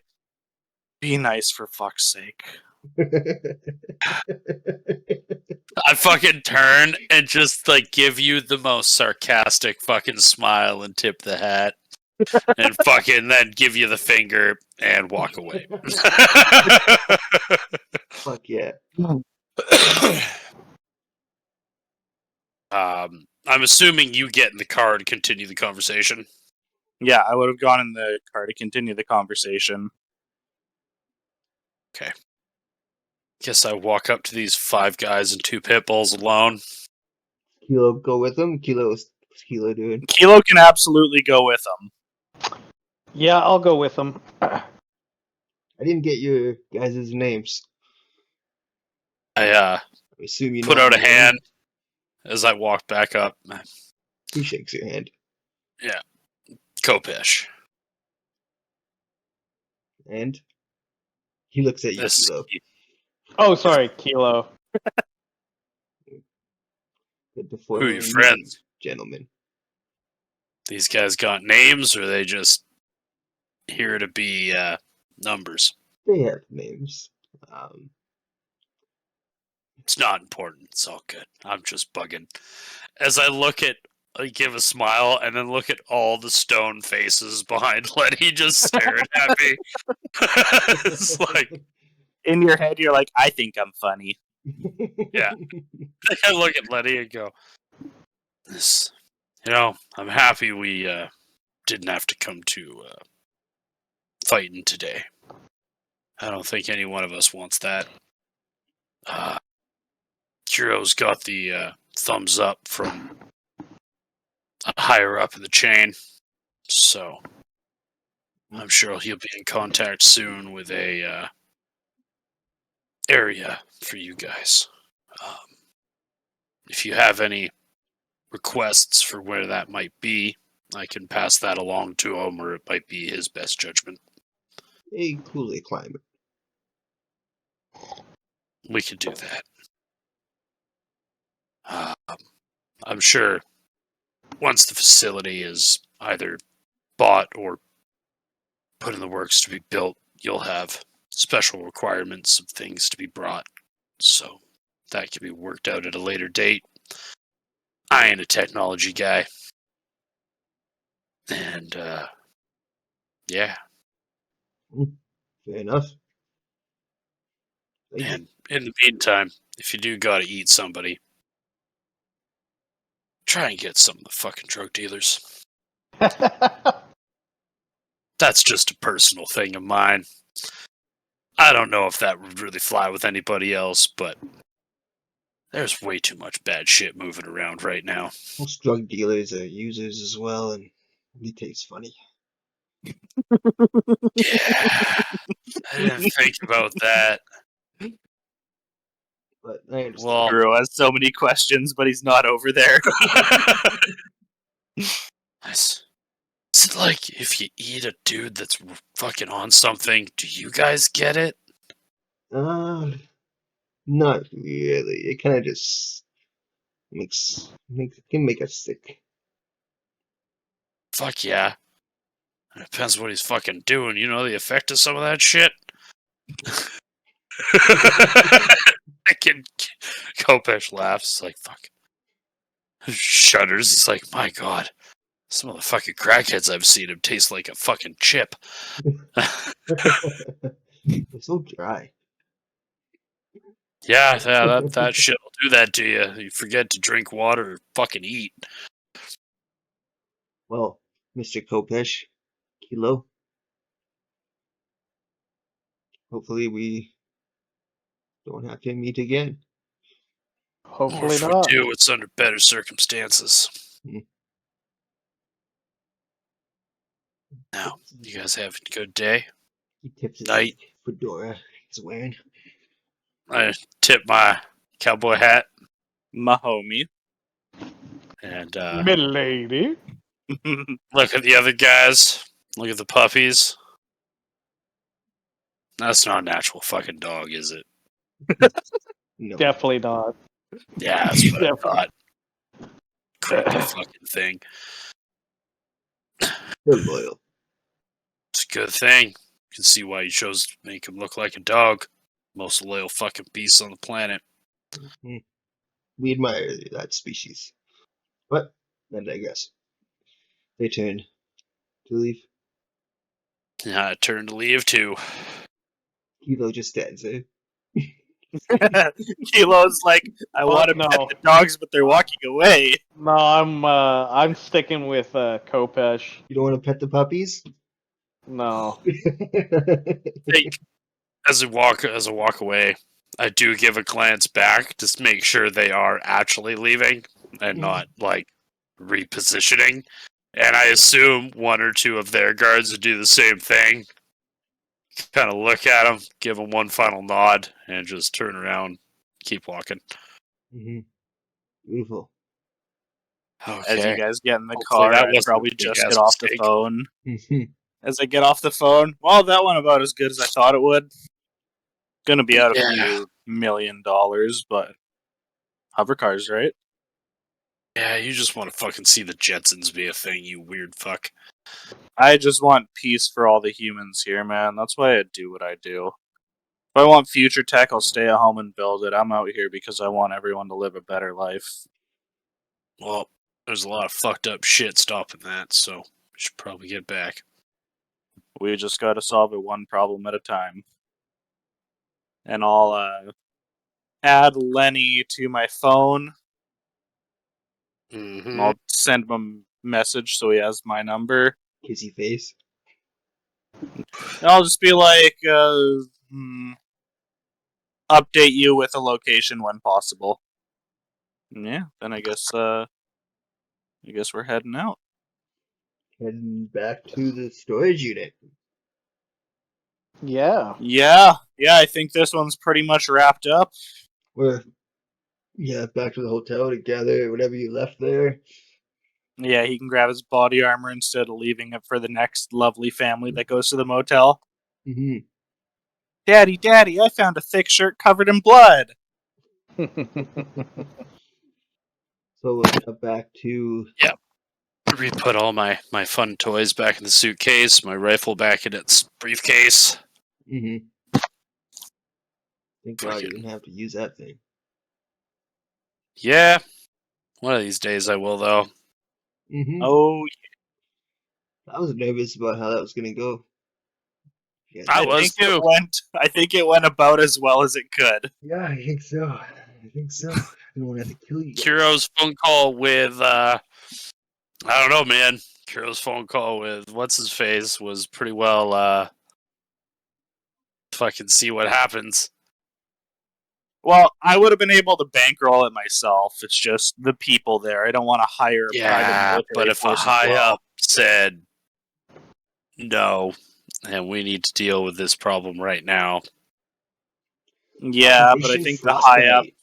Be nice, for fuck's sake. I fucking turn and just like give you the most sarcastic fucking smile and tip the hat. And fucking then give you the finger and walk away. Fuck yeah. I'm assuming you get in the car to continue the conversation. Yeah, I would have gone in the car to continue the conversation. Okay. Guess I walk up to these 5 guys and 2 pit bulls alone. Kilo go with him? What's Kilo doing? Kilo can absolutely go with them. Yeah, I'll go with him. I didn't get your guys' names. I assume you put know out a Lenny. hand as I walk back up. He shakes your hand. Yeah. Kopesh. And he looks at you, This Kilo. Oh, sorry, Kilo. Good to Who are your meet friends? Gentlemen. These guys got names, or are they just here to be numbers? They have names. It's not important. It's all good. I'm just bugging. As I give a smile, and then look at all the stone faces behind Lenny just staring at me. It's like, In your head, you're like, I think I'm funny. Yeah. I look at Lenny and go, "This, I'm happy we didn't have to come to fighting today. I don't think any one of us wants that. Kuro's got the thumbs up from higher up in the chain, so I'm sure he'll be in contact soon with a area for you guys. If you have any requests for where that might be, I can pass that along to him, or it might be his best judgment. A cooler climate. We could do that. I'm sure once the facility is either bought or put in the works to be built, you'll have special requirements of things to be brought. So that can be worked out at a later date. I ain't a technology guy. And, yeah. Fair enough. Thank you. And in the meantime, if you do gotta eat somebody, try and get some of the fucking drug dealers. That's just a personal thing of mine. I don't know if that would really fly with anybody else, but there's way too much bad shit moving around right now. Most drug dealers are users as well, and it tastes funny. Yeah. I didn't think about that. But I understand. Well, Drew has so many questions, but he's not over there. nice. Is it like if you eat a dude that's fucking on something, do you guys get it? Not really. It kind of just can make us sick. Fuck yeah. It depends what he's fucking doing. You know the effect of some of that shit? I can. Kopesh laughs. It's like, fuck. Shudders. It's like, my god. Some of the fucking crackheads I've seen him taste like a fucking chip. It's so dry. Yeah, that shit will do that to you. You forget to drink water or fucking eat. Well, Mr. Kopesh, Kilo, hopefully we don't have to meet again. Or Hopefully if we not. do, it's under better circumstances. Now, you guys have a good day. He tips his Night. fedora he's wearing. I tip my cowboy hat My homie. and Milady. look at the other guys. Look at the puppies. That's not a natural fucking dog, is it? No. Definitely not. Yeah, that's what I Definitely. thought. Creepy fucking thing. They're loyal. It's a good thing. You can see why you chose to make him look like a dog. Most loyal fucking beast on the planet. We admire that species. But I digress. They turn to leave. Yeah, I turned to leave too. Kilo just stands there. Kilo's like, I want to no. pet the dogs, but they're walking away. No, I'm sticking with Kopesh. You don't want to pet the puppies? No. Think as I walk away, I do give a glance back to make sure they are actually leaving and not like repositioning. And I assume one or two of their guards would do the same thing. Kind of look at them, give them one final nod, and just turn around, keep walking. Beautiful. Okay. As you guys get in the Hopefully car, that I wasn't probably a just big-ass get off the mistake. phone. As I get off the phone, well, that went about as good as I thought it would. Gonna be out a few $1 million, but hover cars, right? Yeah, you just want to fucking see the Jetsons be a thing, you weird fuck. I just want peace for all the humans here, man. That's why I do what I do. If I want future tech, I'll stay at home and build it. I'm out here because I want everyone to live a better life. Well, there's a lot of fucked up shit stopping that, so we should probably get back. We just gotta solve it one problem at a time. And I'll add Lenny to my phone. Mm-hmm. And I'll send him a message so he has my number. Kissy face. And I'll just be like, update you with a location when possible. And yeah, then I guess we're heading out. Heading back to the storage unit. Yeah. Yeah, I think this one's pretty much wrapped up. We're back to the hotel to gather whatever you left there. Yeah, he can grab his body armor instead of leaving it for the next lovely family that goes to the motel. Daddy, I found a thick shirt covered in blood. So we're now back to Re-put all my fun toys back in the suitcase, my rifle back in its briefcase. Thank God you didn't have to use that thing. Yeah. One of these days I will, though. Oh, I was nervous about how that was gonna go. Yeah, I was too. I think it went about as well as it could. yeah, I think so. I don't want to have to kill you guys. Kuro's phone call with, I don't know, man. Kuro's phone call with what's-his-face was pretty well, fucking see what happens. Well, I would have been able to bankroll it myself. It's just the people there. I don't want to hire a private military but if a force as high well. up said no, and we need to deal with this problem right now. Yeah, but I Operation think the high up Frostbite.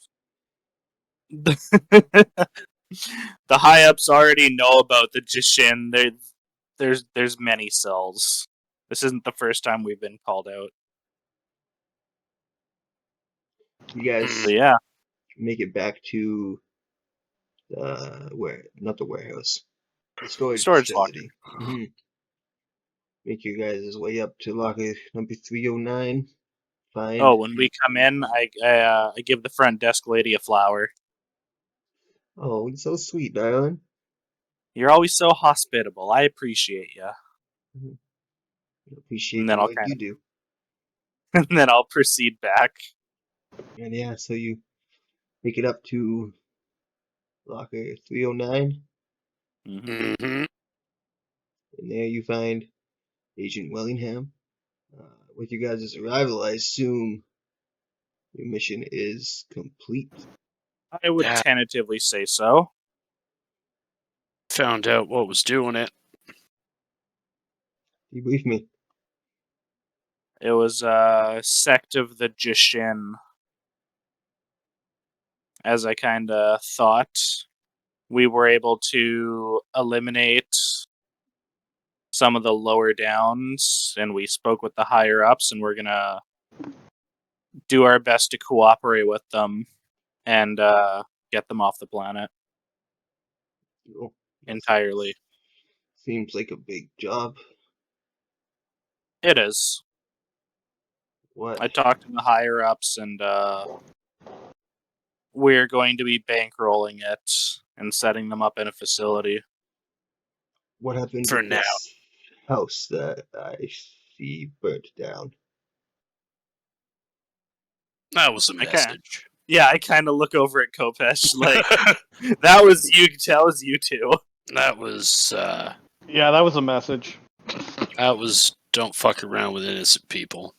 the high ups already know about the Jishin. There's many cells. This isn't the first time we've been called out. You guys So yeah, make it back to not the warehouse, the storage locker. facility. Make your guys' way up to locker number 309. Find. Oh, when we come in, I give the front desk lady a flower. Oh, you're so sweet, darling. You're always so hospitable. I appreciate you. I appreciate And then you I'll like kind you of, do. and then I'll proceed back. And yeah, so you make it up to locker 309, Mm-hmm. and there you find Agent Wellingham. With you guys' arrival, I assume your mission is complete. I would tentatively say so. Found out what was doing it. Debrief me. It was a sect of the Jishin. As I kind of thought, we were able to eliminate some of the lower downs, and we spoke with the higher ups, and we're gonna do our best to cooperate with them and get them off the planet Cool. entirely. Seems like a big job. It is. What? I talked to the higher ups, and we're going to be bankrolling it and setting them up in a facility. What happened For with now. this house that I see burnt down? That was a message. Yeah, I kind of look over at Kopesh like that was you two. That was Yeah, that was a message. don't fuck around with innocent people.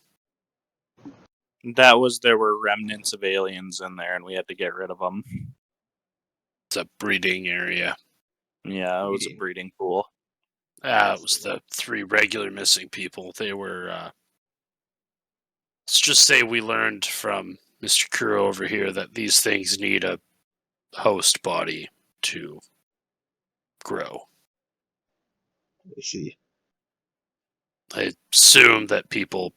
That was there were remnants of aliens in there, and we had to get rid of them. It's a breeding area. Yeah, it was a breeding pool. It was the 3 regular missing people. They were, let's just say we learned from Mr. Kuro over here that these things need a host body to grow. I see. I assume that people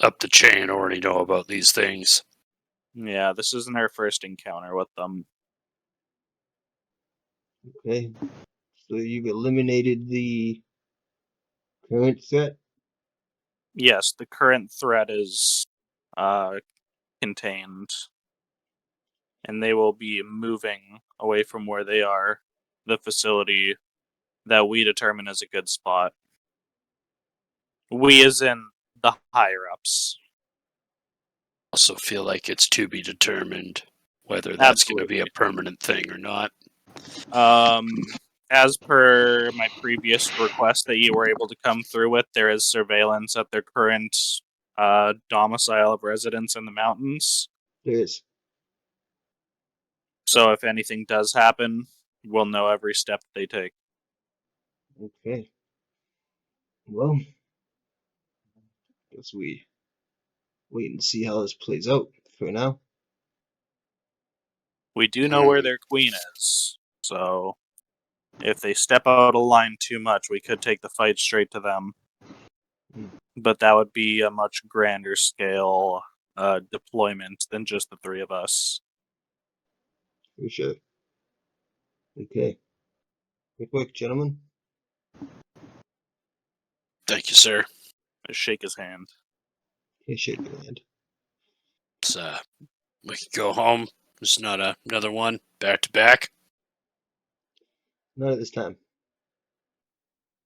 up the chain already know about these things. Yeah, this isn't our first encounter with them. Okay. So you've eliminated the current threat? Yes, the current threat is contained, and they will be moving away from where they are, the facility that we determine as a good spot. We as in the higher ups. Also feel like it's to be determined whether that's going to be a permanent thing or not. As per my previous request that you were able to come through with, there is surveillance at their current domicile of residence in the mountains. There is. So if anything does happen, we'll know every step they take. Okay. Well, guess we wait and see how this plays out for now. We do know where their queen is, so if they step out of line too much, we could take the fight straight to them. But that would be a much grander scale deployment than just the 3 of us. For sure. Okay. Good work, gentlemen. Thank you, sir. I shake his hand. Okay, shake your hand. It's, we can go home. There's not another one back to back. Not at this time.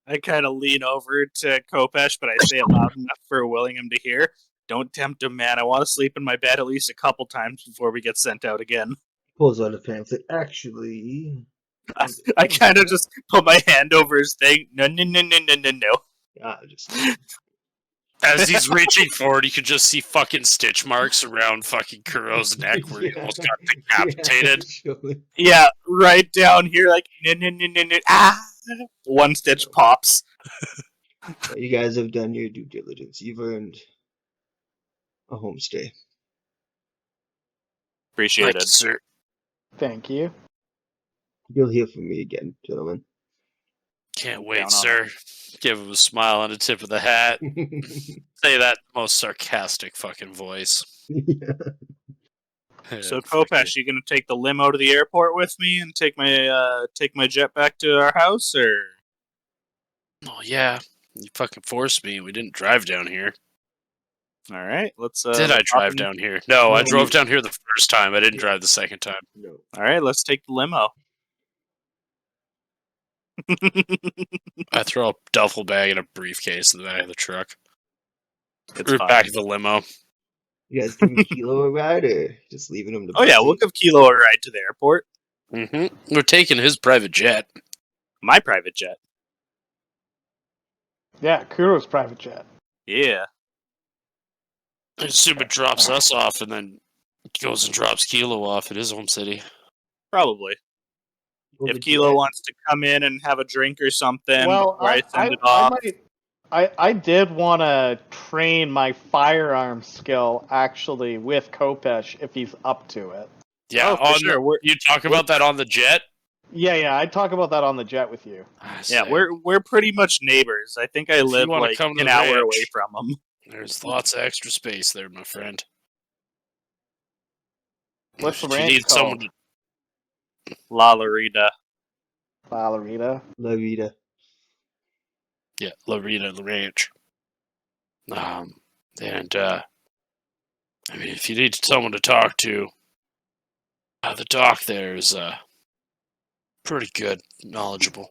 I kind of lean over to Kopesh, but I say it loud enough for Willingham to hear. Don't tempt him, man. I want to sleep in my bed at least a couple times before we get sent out again. Pulls out a pamphlet. Actually, I kind of just put my hand over his thing. No. just As he's reaching forward, you could just see fucking stitch marks around fucking Kuro's neck where he almost got decapitated. Yeah, right down here, like no. Ah, one stitch pops. You guys have done your due diligence. You've earned a homestay. Appreciate Thank you, it. sir. Thank you. You'll hear from me again, gentlemen. Can't Down wait, on sir. Give him a smile and a tip of the hat. Say that most sarcastic fucking voice. Yeah. So Fuck Kopesh, you gonna take the limo to the airport with me and take my jet back to our house, or? Oh yeah, you fucking forced me. We didn't drive down here. All right, let's. Did I let's hop drive in- down here? No, No, I drove you- down here the first time. I didn't Yeah. drive the second time. No. All right, let's take the limo. I throw a duffel bag and a briefcase in the back of the truck. It's Or fine. back of the limo. You guys giving Kilo a ride, or just leaving him to? Oh yeah, we'll give Kilo a ride to the airport. We're taking his private jet. My private jet. Yeah, Kuro's private jet. Yeah. I assume it drops us off and then goes and drops Kilo off at his home city. Probably. Well, If Kilo wants to come in and have a drink or something Well, before I send it off. I did want to train my firearm skill actually with Kopesh if he's up to it. Yeah, Oh, for sure. You talk about that on the jet? Yeah, I'd talk about that on the jet with you. Yeah, we're pretty much neighbors. I think I you live wanna like come to an the hour ranch. away from them. There's lots of extra space there, my friend. What's the If you ranch need someone called? to, La Larita. Valerita. La Vida. yeah, Larita, the ranch. And I mean, if you need someone to talk to, the doc there is pretty good, knowledgeable.